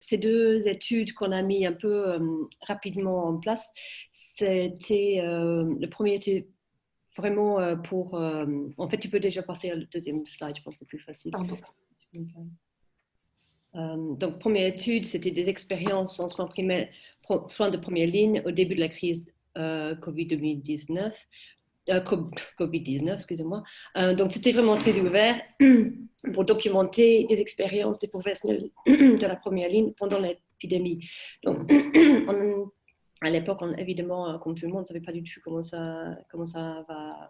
ces deux études qu'on a mis un peu rapidement en place, c'était le premier était vraiment pour... en fait, tu peux déjà passer au deuxième slide, je pense que c'est plus facile. Pardon. Donc, première étude, c'était des expériences en soins de première ligne au début de la crise Covid-19. Covid-19, excusez-moi. Donc, c'était vraiment très ouvert pour documenter des expériences des professionnels de la première ligne pendant l'épidémie. Donc, à l'époque, évidemment, comme tout le monde, on ne savait pas du tout comment ça va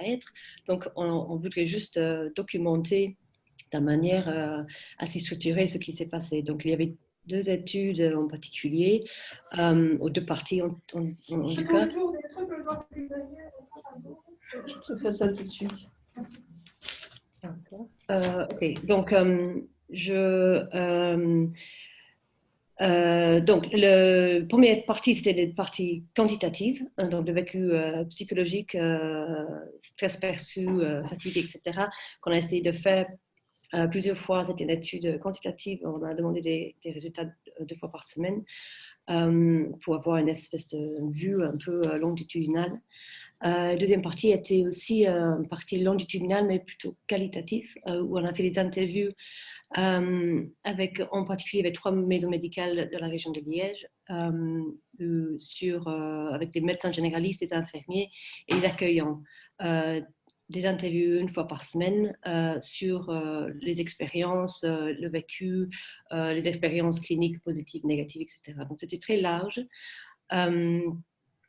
être. Donc, on voudrait juste documenter de manière assez structurée ce qui s'est passé. Donc, il y avait deux études en particulier, ou deux parties en tout cas. Je te fais ça tout de suite. Ok, donc donc, la première partie, c'était des parties quantitatives, hein, donc le vécu psychologique, stress perçu, fatigue, etc., qu'on a essayé de faire plusieurs fois. C'était une étude quantitative, on a demandé des résultats deux fois par semaine pour avoir une espèce de vue un peu longitudinale. La deuxième partie était aussi une partie longitudinale, mais plutôt qualitative, où on a fait des interviews en particulier avec 3 maisons médicales de la région de Liège, avec des médecins généralistes, des infirmiers et des accueillants. Des interviews une fois par semaine sur les expériences, le vécu, les expériences cliniques positives, négatives, etc. Donc c'était très large.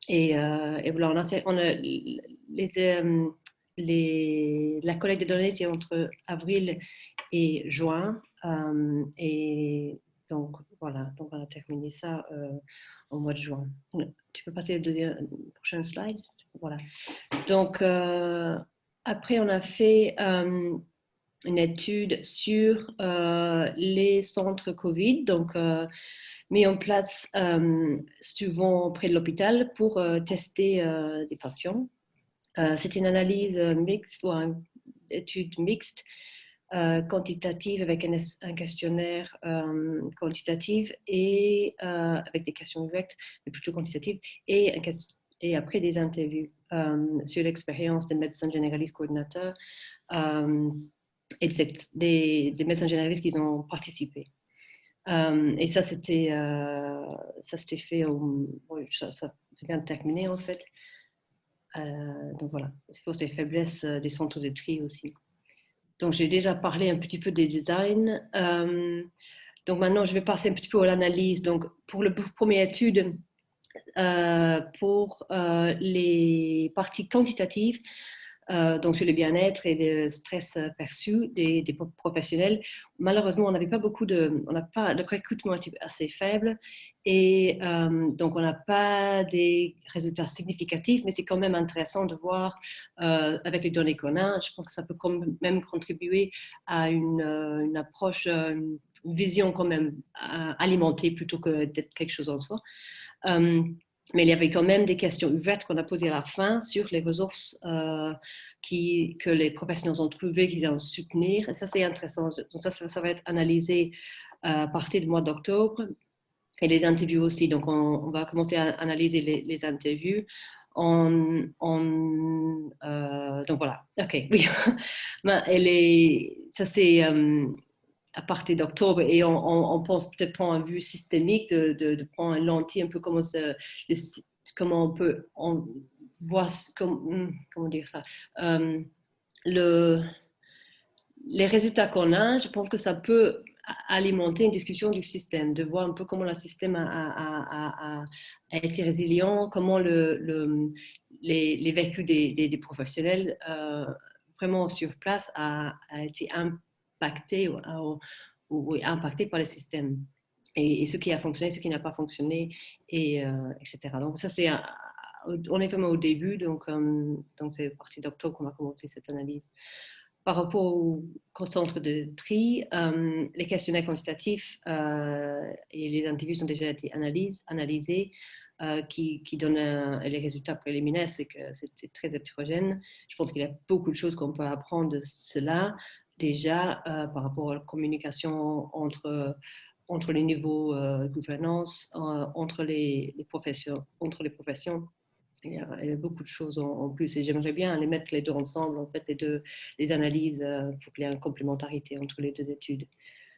Et voilà, la collecte des données était entre avril et juin. Et donc, voilà, donc on a terminé ça au mois de juin. Tu peux passer le prochain slide. Voilà. Donc, après, on a fait une étude sur les centres Covid, donc mis en place souvent près de l'hôpital pour tester des patients. C'était une analyse mixte ou une étude mixte quantitative avec un questionnaire quantitatif et avec des questions ouvertes, mais plutôt quantitatives, et après des interviews sur l'expérience des médecins généralistes coordinateurs et des médecins généralistes qui ont participé. Et ça, c'était fait, ça vient de terminer en fait. Donc voilà, forces et faiblesses des centres de tri aussi. Donc j'ai déjà parlé un petit peu des designs. Donc maintenant, je vais passer un petit peu à l'analyse. Donc pour la première étude, pour les parties quantitatives, donc sur le bien-être et le stress perçu des professionnels. Malheureusement, on n'a pas le recrutement assez faible et donc on n'a pas des résultats significatifs, mais c'est quand même intéressant de voir avec les données qu'on a. Je pense que ça peut quand même contribuer à une approche, une vision quand même alimentée plutôt que d'être quelque chose en soi. Mais il y avait quand même des questions ouvertes qu'on a posées à la fin sur les ressources que les professionnels ont trouvées, qu'ils ont soutenir. Et ça, c'est intéressant. Donc ça va être analysé à partir du mois d'octobre. Et les interviews aussi. Donc, on va commencer à analyser les interviews. Donc voilà. OK, oui. Ça, c'est à partir d'octobre, et on pense peut-être prendre un vue systémique, de prendre un lentille un peu comment on peut voir, comment dire ça, les résultats qu'on a. Je pense que ça peut alimenter une discussion du système, de voir un peu comment le système a été résilient, comment les vécus des professionnels vraiment sur place a été impacté ou impacté par le système. Et ce qui a fonctionné, ce qui n'a pas fonctionné, etc. Donc ça, on est vraiment au début, donc c'est à partir d'octobre qu'on va commencer cette analyse. Par rapport au centre de tri, les questionnaires quantitatifs et les interviews ont déjà été analysés, qui donnent les résultats préliminaires, c'est que c'est très hétérogène. Je pense qu'il y a beaucoup de choses qu'on peut apprendre de cela déjà par rapport à la communication entre entre les niveaux gouvernance, entre les professions. Il y a beaucoup de choses en plus et j'aimerais bien les mettre les deux ensemble, en fait, les analyses pour qu'il y ait une complémentarité entre les deux études.